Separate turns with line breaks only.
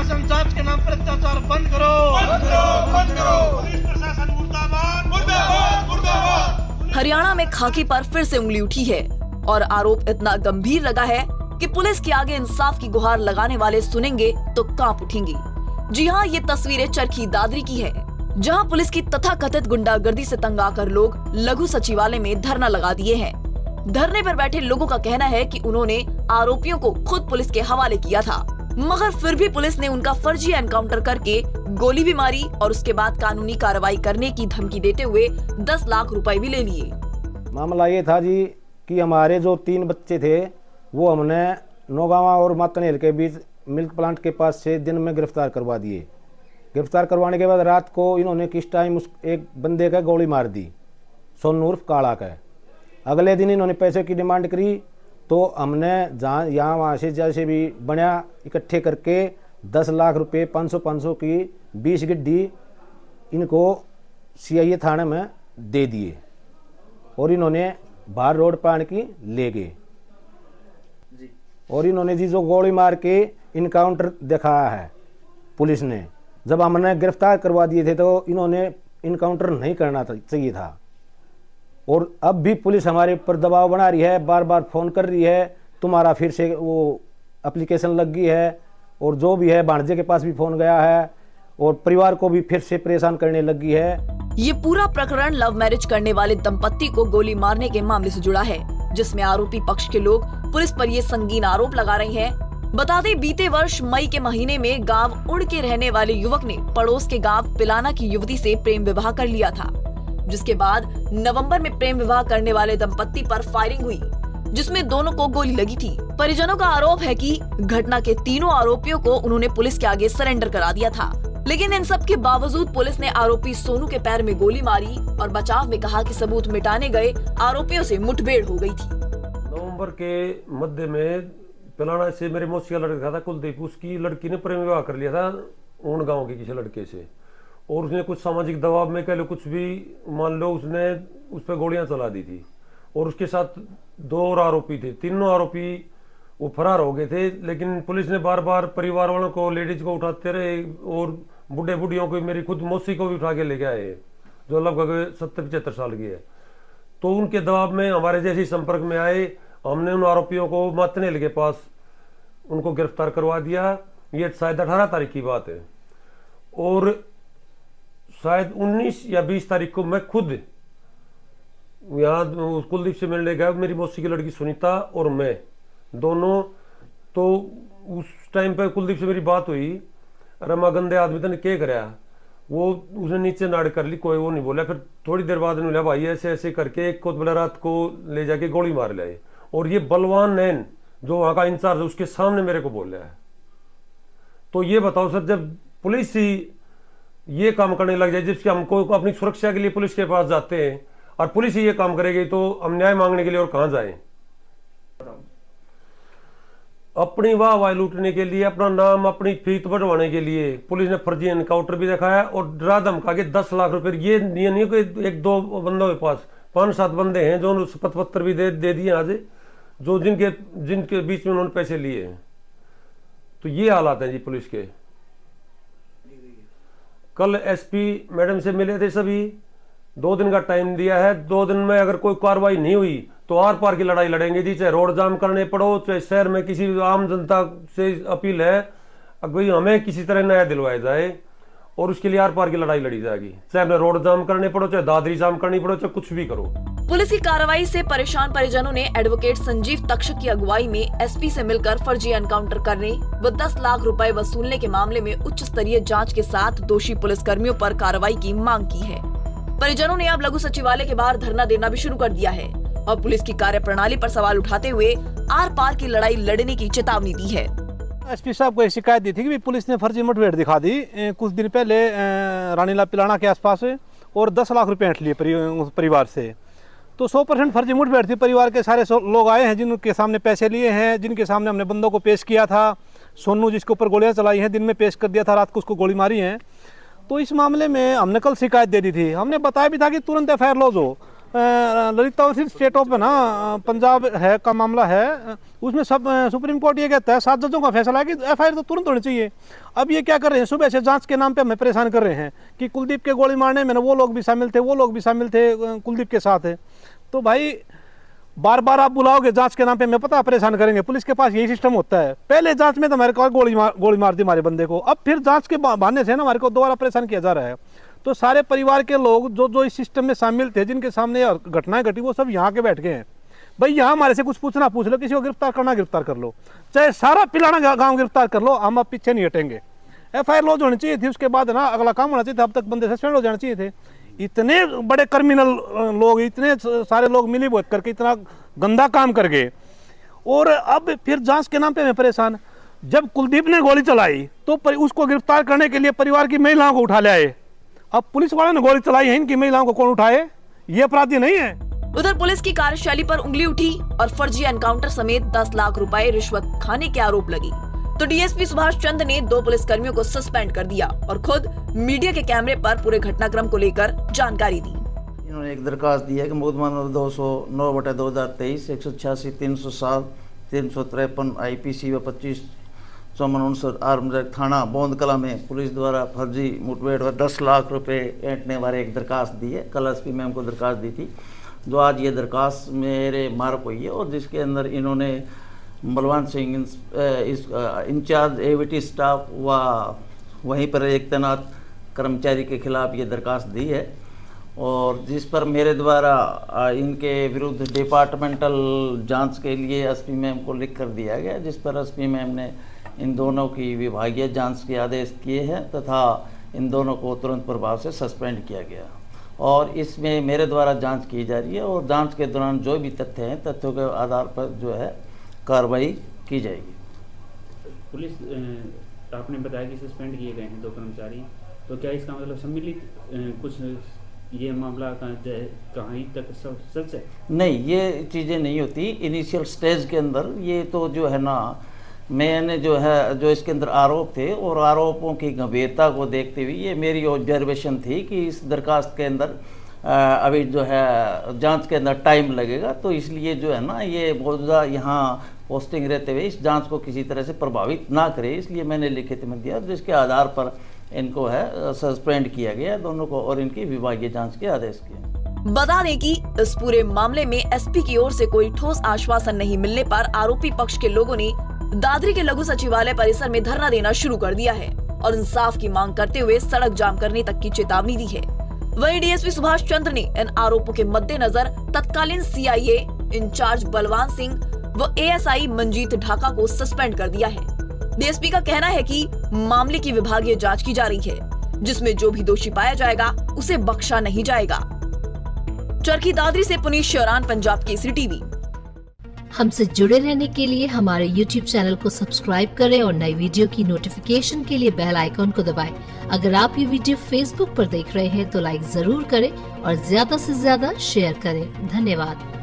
प्रशासन जांच के नाम पर अत्याचार बंद करो, बंद करो, बंद करो। पुलिस प्रशासन मुर्दाबाद, मुर्दाबाद, मुर्दाबाद।
हरियाणा में खाकी पर फिर से उंगली उठी है और आरोप इतना गंभीर लगा है कि पुलिस के आगे इंसाफ की गुहार लगाने वाले सुनेंगे तो कांप उठेंगे। जी हाँ, ये तस्वीरें चरखी दादरी की है, जहां पुलिस की तथाकथित गुंडागर्दी से तंग आकर लोग लघु सचिवालय में धरना लगा दिए हैं। धरने पर बैठे लोगों का कहना है कि उन्होंने आरोपियों को खुद पुलिस के हवाले किया था, मगर फिर भी पुलिस ने उनका फर्जी एनकाउंटर करके गोली भी मारी और उसके बाद कानूनी कार्रवाई करने की धमकी देते हुए 10 लाख रुपए भी ले लिए।
मामला ये था जी कि हमारे जो 3 बच्चे थे वो हमने नौगावा और मातनेर के बीच मिल्क प्लांट के पास से दिन में गिरफ्तार करवा दिए। गिरफ्तार करवाने के बाद रात को इन्होंने किस टाइम उस एक बंदे का गोली मार दी, सोनू उर्फ काला का। अगले दिन इन्होंने पैसे की डिमांड करी तो हमने जहाँ यहाँ वहाँ से जैसे भी बना इकट्ठे करके 10 लाख रुपए 500 की 20 गड्डी इनको CIA थाने में दे दिए और इन्होंने बाहर रोड पर आने की ले गए। और इन्होंने जी जो गोली मार के इनकाउंटर दिखाया है पुलिस ने, जब हमने गिरफ्तार करवा दिए थे तो इन्होंने इनकाउंटर नहीं करना चाहिए था। और अब भी पुलिस हमारे ऊपर दबाव बना रही है, बार बार फ़ोन कर रही है, तुम्हारा फिर से वो एप्लीकेशन लग गई है। और जो भी है भांजे के पास भी फ़ोन गया है और परिवार को भी फिर से परेशान करने लगी है।
ये पूरा प्रकरण लव मैरिज करने वाले दंपत्ति को गोली मारने के मामले से जुड़ा है, जिसमें आरोपी पक्ष के लोग पुलिस पर ये संगीन आरोप लगा रहे हैं। बता दें, बीते वर्ष मई के महीने में गांव उड़ के रहने वाले युवक ने पड़ोस के गांव पिलाना की युवती से प्रेम विवाह कर लिया था, जिसके बाद नवंबर में प्रेम विवाह करने वाले दंपत्ति पर फायरिंग हुई, जिसमें दोनों को गोली लगी थी। परिजनों का आरोप है कि घटना के तीनों आरोपियों को उन्होंने पुलिस के आगे सरेंडर करा दिया था, लेकिन इन सब के बावजूद पुलिस ने आरोपी सोनू के पैर में गोली मारी और बचाव में कहा कि सबूत मिटाने गए आरोपियों से मुठभेड़ हो गई थी।
नवंबर के मध्य में पिलाना से मेरे मौसी का लड़का था कुलदीप, उसकी लड़की ने प्रेम विवाह कर लिया था ऊन गांव के किसी लड़के से, और उसने कुछ सामाजिक दबाव में कह लो कुछ भी मान लो उसने उस पर गोलियां चला दी थी। और उसके साथ 2 और आरोपी थे, तीनों आरोपी वो फरार हो गए थे। लेकिन पुलिस ने बार बार परिवार वालों को, लेडीज को उठाते रहे और बूढ़े बूढ़ियों को, मेरी खुद मौसी को भी उठा के लेके आए जो लगभग 70-75 साल की है। तो उनके दबाव में हमारे जैसे संपर्क में आए, हमने उन आरोपियों को मातनेल के पास उनको गिरफ्तार करवा दिया। ये शायद 18 तारीख की बात है और शायद 19 या 20 तारीख को मैं खुद यहाँ कुलदीप से मिलने गया, मेरी मौसी की लड़की सुनीता और मैं दोनों। तो उस टाइम पे कुलदीप से मेरी बात हुई, रमा गंदे आदमी तो ने क्या कराया, वो उसने नीचे नाड़ कर ली, कोई वो नहीं बोला। फिर थोड़ी देर बाद बोला भाई ऐसे ऐसे करके एक को बोला रात को ले जाके गोली मार लाए। और ये बलवान नैन जो वहाँ का इंचार्ज है उसके सामने मेरे को बोल रहा है। तो ये बताओ सर, जब पुलिस ही ये काम करने लग जाए, जिससे हमको अपनी सुरक्षा के लिए पुलिस के पास जाते हैं और पुलिस ही ये काम करेगी तो हम न्याय मांगने के लिए और कहां जाएं? अपनी वाह लूटने के लिए, अपना नाम, अपनी फीत बढ़वाने के लिए पुलिस ने फर्जी एनकाउंटर भी दिखाया और डरा धमका के 10 लाख रुपए। ये नहीं कि 1-2 बंदों के पास 5-7 बंदे हैं जो शपथ पत्र भी दे दिए आज, जो जिनके बीच में उन्होंने पैसे लिए हैं। तो ये हालात हैं जी पुलिस के। कल SP मैडम से मिले थे सभी, 2 दिन का टाइम दिया है। 2 दिन में अगर कोई कार्रवाई नहीं हुई तो आर पार की लड़ाई लड़ेंगे जी, चाहे रोड जाम करने पड़ो, चाहे शहर में किसी आम जनता से अपील है भाई हमें किसी तरह न्याय दिलवाया जाए और उसके लिए आर पार की लड़ाई लड़ी जाएगी, चाहे हमें रोड जाम करने पड़ो, चाहे दादरी जाम करनी पड़ो, चाहे कुछ भी करो।
पुलिस की कार्रवाई से परेशान परिजनों ने एडवोकेट संजीव तक्षक की अगुवाई में SP से मिलकर फर्जी एनकाउंटर करने व 10 लाख रुपए वसूलने के मामले में उच्च स्तरीय जांच के साथ दोषी पुलिसकर्मियों पर कार्रवाई की मांग की है। परिजनों ने अब लघु सचिवालय के बाहर धरना देना भी शुरू कर दिया है और पुलिस की कार्यप्रणाली पर सवाल उठाते हुए आर पार की लड़ाई लड़ने की चेतावनी दी है।
SP साहब को एक शिकायत दी थी कि पुलिस ने फर्जी मुठभेड़ दिखा दी कुछ दिन पहले रानीला पिलाना के आसपास और 10 लाख रुपए हट लिए परिवार से। तो 100% फर्जी मुठभेड़ थी। परिवार के सारे लोग आए हैं जिनके सामने पैसे लिए हैं, जिनके सामने हमने बंदों को पेश किया था। सोनू जिसके ऊपर गोलियां चलाई हैं दिन में पेश कर दिया था, रात को उसको गोली मारी है। तो इस मामले में हमने कल शिकायत दे दी थी। हमने बताया भी था कि तुरंत FIR लॉज हो, ललिता स्टेट ऑफ है ना पंजाब है का मामला है, उसमें सब सुप्रीम कोर्ट ये कहता है 7 जजों का फैसला है कि एफआईआर तो तुरंत होनी चाहिए। अब ये क्या कर रहे हैं, सुबह से जांच के नाम पे हमें परेशान कर रहे हैं कि कुलदीप के गोली मारने में ना वो लोग भी शामिल थे, वो लोग भी शामिल थे, कुलदीप के साथ है। तो भाई बार बार आप बुलाओगे जांच के नाम पे, मैं पता परेशान करेंगे। पुलिस के पास यही सिस्टम होता है, पहले जांच में तो हमारे को गोली मार दी हमारे बंदे को, अब फिर जांच के बहाने से ना हमारे को दोबारा परेशान किया जा रहा है। तो सारे परिवार के लोग जो इस सिस्टम में शामिल थे, जिनके सामने घटनाएं घटी, वो सब यहाँ के बैठ गए हैं। भाई यहाँ हमारे से कुछ पूछना पूछ लो, किसी को गिरफ्तार करना गिरफ्तार कर लो, चाहे सारा पिलाना गांव गिरफ्तार कर लो, हम अब पीछे नहीं हटेंगे। एफआईआर लॉन्च होनी चाहिए थी, उसके बाद ना अगला काम होना चाहिए था। अब तक बंदे सस्पेंड हो जाने चाहिए थे। इतने बड़े क्रिमिनल लोग, इतने सारे लोग मिली भगत करके इतना गंदा काम कर गए, और अब फिर जांच के नाम पे मैं परेशान। जब कुलदीप ने गोली चलाई तो उसको गिरफ्तार करने के लिए परिवार की महिलाओं को उठा ले आए। अब पुलिस वालों ने गोली चलाई है, इनकी महिलाओं को कौन उठाए? ये अपराधी नहीं है।
उधर पुलिस की कार्यशैली पर उंगली उठी और फर्जी एनकाउंटर समेत 10 लाख रुपए रिश्वत खाने के आरोप लगी तो डीएसपी सुभाष चंद्र ने 2 पुलिसकर्मियों को सस्पेंड कर दिया और खुद मीडिया के कैमरे पर पूरे घटनाक्रम को लेकर जानकारी दी।
इन्होंने एक दरखास्त दी है कि मुकदमा नंबर 209/2023 186 307 353 IPC व 25 54 आर्म्स एक्ट थाना बोंद कला में पुलिस द्वारा फर्जी मुठभेड़ और 10 लाख रुपए ऐंठने वाले एक दरखास्त दी है। कल एसपी मैम को दरखास्त दी थी, जो आज ये दरखास्त मेरे मार्क हुई है, और जिसके अंदर इन्होंने Balwant Singh incharge AVT staff व वहीं पर एक तैनात कर्मचारी के खिलाफ ये दरखास्त दी है, और जिस पर मेरे द्वारा इनके विरुद्ध डिपार्टमेंटल जांच के लिए एसपी मैम को लिख कर दिया गया, जिस पर एसपी मैम ने इन दोनों की विभागीय जांच के आदेश किए हैं तथा इन दोनों को तुरंत प्रभाव से सस्पेंड किया गया, और इसमें मेरे द्वारा जांच की जा रही है, और जांच के दौरान जो भी तथ्य हैं, तथ्यों के आधार पर जो है कार्रवाई की जाएगी।
पुलिस आपने बताया कि सस्पेंड किए गए हैं 2 कर्मचारी, तो क्या इसका मतलब सम्मिलित कुछ ये मामला कहीं तक सच है? नहीं, ये चीज़ें नहीं होती इनिशियल स्टेज के अंदर। ये तो जो है ना, मैंने जो इसके अंदर आरोप थे और आरोपों की गंभीरता को देखते हुए ये मेरी ऑब्जर्वेशन थी कि इस दरखास्त के अंदर अभी जो है जांच के अंदर टाइम लगेगा, तो इसलिए जो है ना ये मौजूदा यहाँ पोस्टिंग रहते हुए इस जांच को किसी तरह से प्रभावित ना करे, इसलिए मैंने लिखित में दिया, जिसके आधार पर इनको है सस्पेंड किया गया दोनों को, और इनकी विभागीय जांच के आदेश किए।
बता दें कि इस पूरे मामले में एसपी की ओर से कोई ठोस आश्वासन नहीं मिलने पर आरोपी पक्ष के लोगों ने दादरी के लघु सचिवालय परिसर में धरना देना शुरू कर दिया है और इंसाफ की मांग करते हुए सड़क जाम करने तक की चेतावनी दी है। वहीं डीएसपी सुभाष चंद्र ने इन आरोपों के मद्देनजर तत्कालीन सीआईए इंचार्ज बलवान सिंह व एएसआई मंजीत ढाका को सस्पेंड कर दिया है। डीएसपी का कहना है कि मामले की विभागीय जांच की जा रही है, जिसमें जो भी दोषी पाया जाएगा उसे बख्शा नहीं जाएगा। चरखी दादरी से पुनीत शौरान, पंजाब केसरी टीवी।
हमसे जुड़े रहने के लिए हमारे YouTube चैनल को सब्सक्राइब करें और नई वीडियो की नोटिफिकेशन के लिए बेल आइकॉन को दबाएं। अगर आप ये वीडियो Facebook पर देख रहे हैं तो लाइक जरूर करें और ज्यादा से ज्यादा शेयर करें। धन्यवाद।